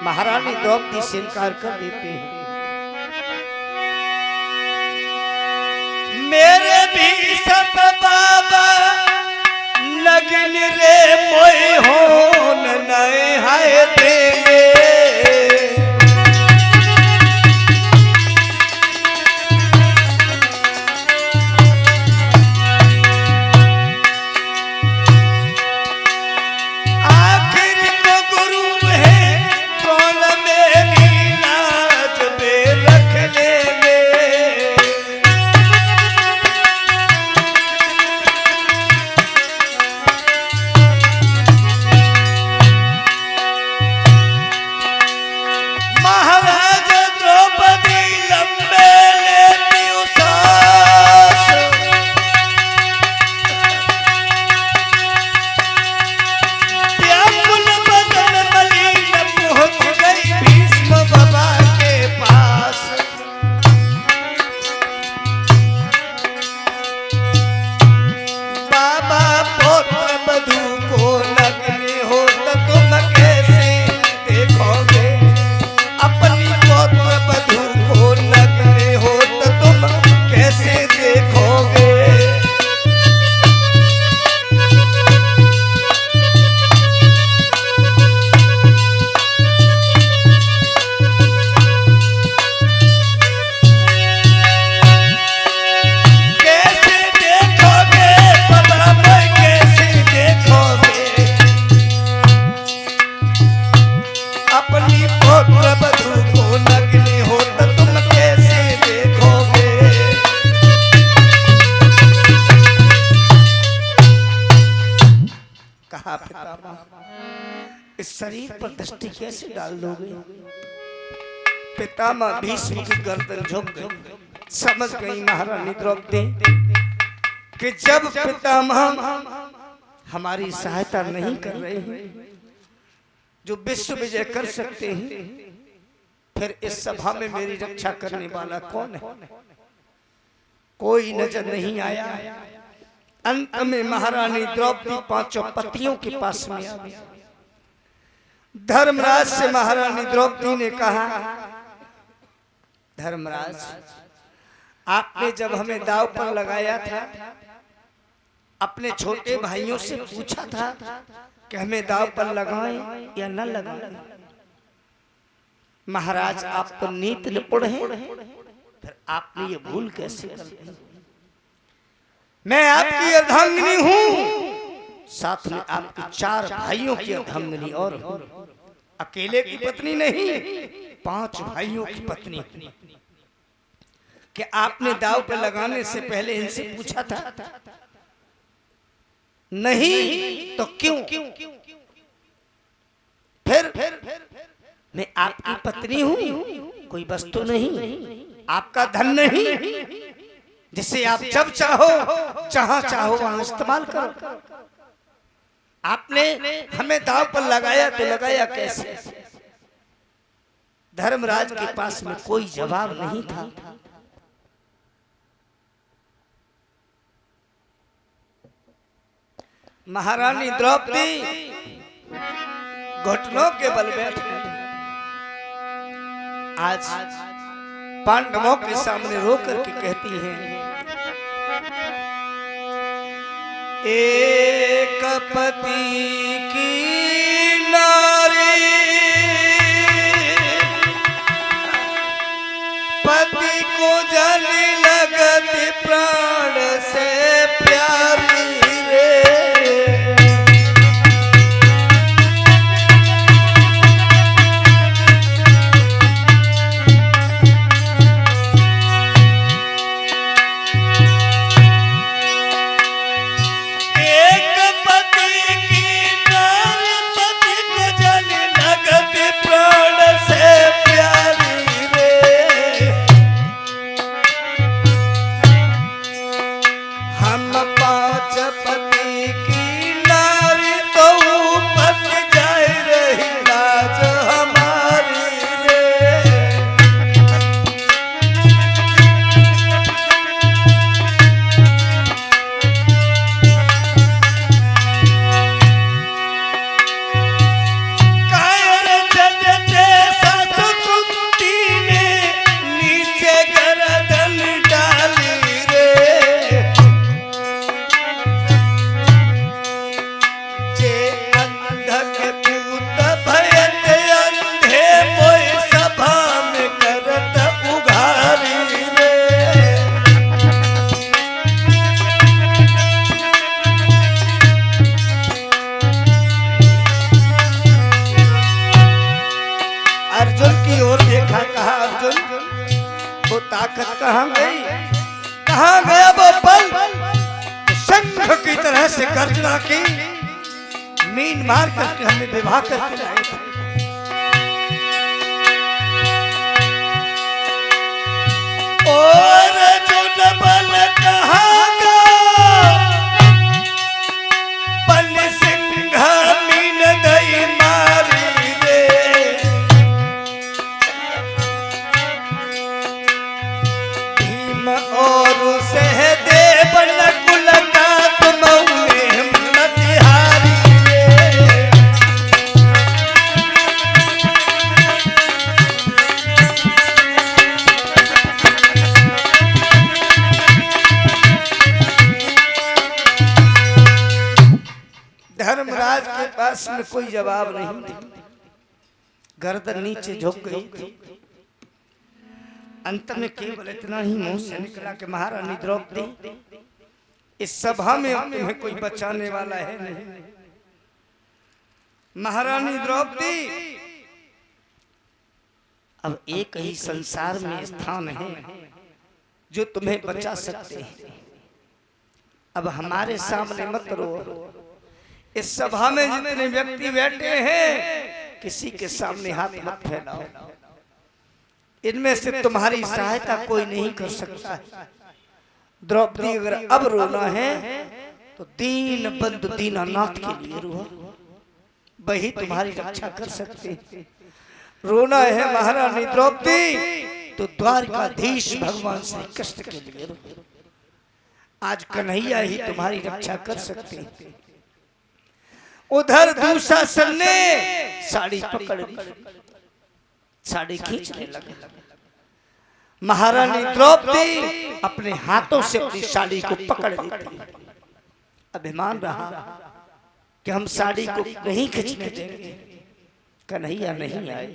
महारानी द्रौपदी से इनकार कर देते हैं। मेरे भी सब बाबा लगन रे मोय हो नए हाय देंगे। इस शरीर पर दृष्टि कैसे डाल दोगे? पितामह भीष्म की गर्दन झुक गई। समझ गई महारानी द्रौपदी कि जब पितामह हमारी सहायता नहीं कर रहे हैं, जो विश्व विजय कर सकते हैं, फिर इस सभा में मेरी रक्षा करने वाला कौन है? कोई नजर नहीं आया। अंत में महारानी द्रौपदी पांचों पतियों के पास में आ गई। धर्मराज से महारानी द्रौपदी ने कहा, धर्मराज, आपने जब हमें दांव पर लगाया था, अपने छोटे भाइयों से पूछा था कि हमें दांव पर लगाएं या न लगाएं। महाराज, आप तो नीति निपुण हैं, फिर आपने ये भूल कैसे कर दी? मैं आपकी अर्धांगिनी हूं, साथ में आपके 4 भाइयों की अर्धांगिनी और हूं। अकेले की पत्नी नहीं, 5 भाइयों की पत्नी। कि आपने दांव पे लगाने से पहले इनसे पूछा था? नहीं तो क्यों? फिर मैं आपकी पत्नी हूं, कोई वस्तु नहीं, आपका धन नहीं, जिसे आप जब चाहो जहां चाहो वहां इस्तेमाल करो। आपने हमें दांव पर लगाया तो लगाया कैसे? धर्मराज के पास में कोई जवाब नहीं था। महारानी द्रौपदी घुटनों के बल बैठ गई। आज पांडवों के सामने रो करके कहती हैं, एक पति की नारी पति को जली लगती प्राण से प्यारी रे। ताकत कहाँ गई, कहाँ गया वो पल शंख की तरह से गर्जना की मीन मार करके हमें विवाह करके लाए थे। और जो न बल कहाँ का बल सिंह मीन दई मारी रे, भीम और सहदेव नकुल का तुम हिम्मतिहारी रे। धर्मराज के पास में कोई जवाब नहीं था, गर्दन नीचे झुक गई थी। अंत में केवल इतना ही मुंह से निकला कि महारानी द्रौपदी, इस सभा में तुम्हें कोई बचाने वाला है नहीं। महारानी द्रौपदी, अब एक ही संसार में स्थान है जो तुम्हें बचा सकते हैं। अब हमारे सामने मत रो। इस सभा में जितने व्यक्ति बैठे हैं किसी के सामने हाथ मत फैलाओ। इनमें से तुम्हारी सहायता कोई नहीं कर सकता है। द्रौपदी, अगर अब रोना है तो दीन बंधु दीनानाथ के लिए रो, वही तुम्हारी रक्षा कर सकते हैं। रोना है महारानी द्रौपदी तो द्वारकाधीश भगवान श्री कृष्ण के लिए रो। आज कन्हैया ही तुम्हारी रक्षा कर सकते हैं। उधर दुशासन ने साड़ी पकड़ ली, साड़ी खींचने लगा। महारानी द्रौपदी अपने हाथों से अपनी साड़ी को पकड़ लेती। अभिमान रहा कि हम साड़ी को नहीं खींचने देंगे। कन्हैया नहीं आए।